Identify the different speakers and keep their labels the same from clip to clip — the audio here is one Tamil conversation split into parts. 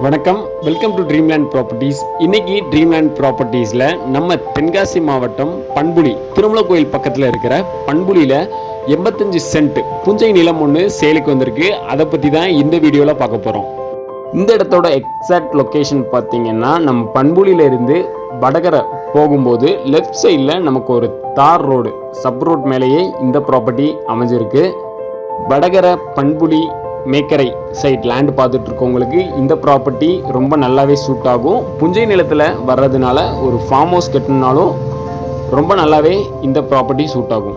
Speaker 1: வணக்கம், வெல்கம் டு ட்ரீம்லேண்ட் ப்ராப்பர்ட்டிஸ். இன்னைக்கு ட்ரீம்லேண்ட் ப்ராப்பர்ட்டிஸில் நம்ம தென்காசி மாவட்டம் பண்புலி திருமலை கோயில் பக்கத்தில் இருக்கிற பண்புலியில் 85 சென்ட் புஞ்சை நிலம் ஒன்று சேலுக்கு வந்திருக்கு. அதை பற்றி தான் இந்த வீடியோவில் பார்க்க போகிறோம். இந்த இடத்தோட எக்ஸாக்ட் லொக்கேஷன் பார்த்தீங்கன்னா நம்ம பண்புலியிலேருந்து வடகரை போகும்போது லெஃப்ட் சைடில் நமக்கு ஒரு தார் ரோடு சப் ரோட் மேலேயே இந்த ப்ராப்பர்ட்டி அமைஞ்சிருக்கு. வடகரை பண்புலி மேக்கரை சைட் லேண்ட் பார்த்துட்டு இருக்கவங்களுக்கு இந்த ப்ராப்பர்ட்டி ரொம்ப நல்லாவே சூட் ஆகும். புஞ்சை நிலத்தில் வர்றதுனால ஒரு ஃபார்ம் ஹவுஸ் கட்டணுனாலும் ரொம்ப நல்லாவே இந்த ப்ராப்பர்ட்டி சூட் ஆகும்.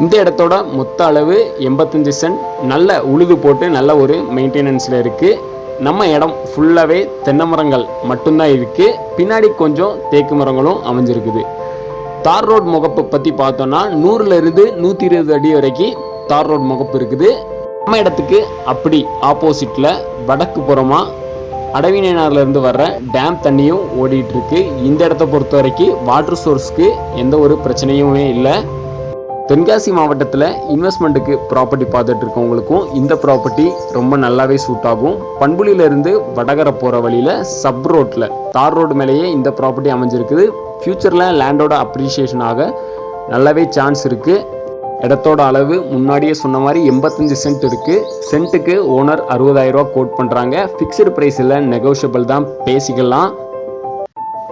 Speaker 1: இந்த இடத்தோட மொத்த அளவு 85 சென்ட், நல்ல உழுது போட்டு நல்ல ஒரு மெயின்டெனன்ஸில் இருக்குது. நம்ம இடம் ஃபுல்லாகவே தென்னை மரங்கள் மட்டும்தான் இருக்குது. பின்னாடி கொஞ்சம் தேக்கு மரங்களும் அமைஞ்சிருக்குது. தார் ரோட் முகப்பு பற்றி பார்த்தோன்னா 100லேருந்து 120 அடி வரைக்கும் தார் ரோட் முகப்பு இருக்குது. நம்ம இடத்துக்கு அப்படி ஆப்போசிட்டில் வடக்கு புறமாக அடவிநேனார்லேருந்து வர்ற டேம் தண்ணியும் ஓடிட்டு இருக்கு. இந்த இடத்த பொறுத்த வரைக்கும் வாட்டர் சோர்ஸ்க்கு எந்த ஒரு பிரச்சனையுமே இல்லை. தென்காசி மாவட்டத்தில் இன்வெஸ்ட்மெண்ட்டுக்கு ப்ராப்பர்ட்டி பார்த்துட்டு இருக்கவங்களுக்கும் இந்த ப்ராப்பர்ட்டி ரொம்ப நல்லாவே சூட் ஆகும். பண்புலியிலேருந்து வடகரை போகிற வழியில் சப் ரோட்டில் தார் ரோடு மேலேயே இந்த ப்ராப்பர்ட்டி அமைஞ்சிருக்குது. ஃப்யூச்சரில் லேண்டோட அப்ரிஷியேஷனாக நல்லாவே சான்ஸ் இருக்குது. இடத்தோட அளவு முன்னாடியே சொன்ன மாதிரி 85 சென்ட் இருக்குது. சென்ட்டுக்கு ஓனர் 60,000 ரூபா கோட் பண்ணுறாங்க. ஃபிக்ஸ்டு ப்ரைஸ் இல்லை, நெகோஷியபிள் தான், பேசிக்கலாம்.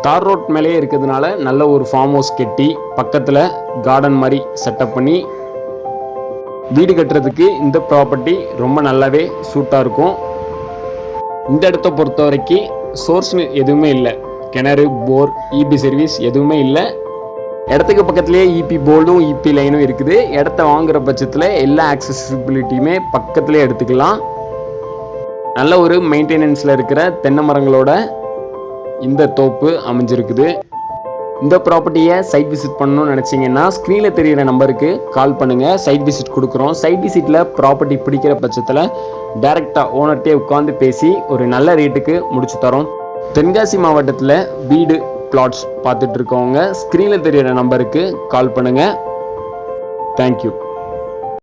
Speaker 1: தார் ரோட் மேலேயே இருக்கிறதுனால நல்ல ஒரு ஃபார்ம் ஹவுஸ் கட்டி பக்கத்தில் கார்டன் மாதிரி செட்டப் பண்ணி வீடு கட்டுறதுக்கு இந்த ப்ராப்பர்ட்டி ரொம்ப நல்லாவே சூட்டாக இருக்கும். இந்த இடத்த பொறுத்த வரைக்கும் சோர்ஸ்னு எதுவுமே இல்லை. கிணறு, போர், இபி சர்வீஸ் எதுவுமே இல்லை. இடத்துக்கு பக்கத்துலேயே இபி போர்டும் இபி லைனும் இருக்குது. இடத்த வாங்குகிற பட்சத்தில் எல்லா ஆக்சசிபிலிட்டியுமே பக்கத்துலேயே எடுத்துக்கலாம். நல்ல ஒரு மெயின்டெனன்ஸில் இருக்கிற தென்னை மரங்களோட இந்த தோப்பு அமைஞ்சிருக்குது. இந்த ப்ராப்பர்ட்டியை சைட் விசிட் பண்ணணும்னு நினச்சிங்கன்னா ஸ்க்ரீனில் தெரிகிற நம்பருக்கு கால் பண்ணுங்கள். சைட் விசிட் கொடுக்குறோம். சைட் விசிட்டில் ப்ராப்பர்ட்டி பிடிக்கிற பட்சத்தில் டைரெக்டாக ஓனர்கிட்டே உட்காந்து பேசி ஒரு நல்ல ரேட்டுக்கு முடிச்சு தரோம். தென்காசி மாவட்டத்தில் வீடு பிளாட்ஸ் பார்த்துட்டு இருக்கவங்க ஸ்க்ரீனில் தெரிகிற நம்பருக்கு கால் பண்ணுங்கள். தேங்க்யூ.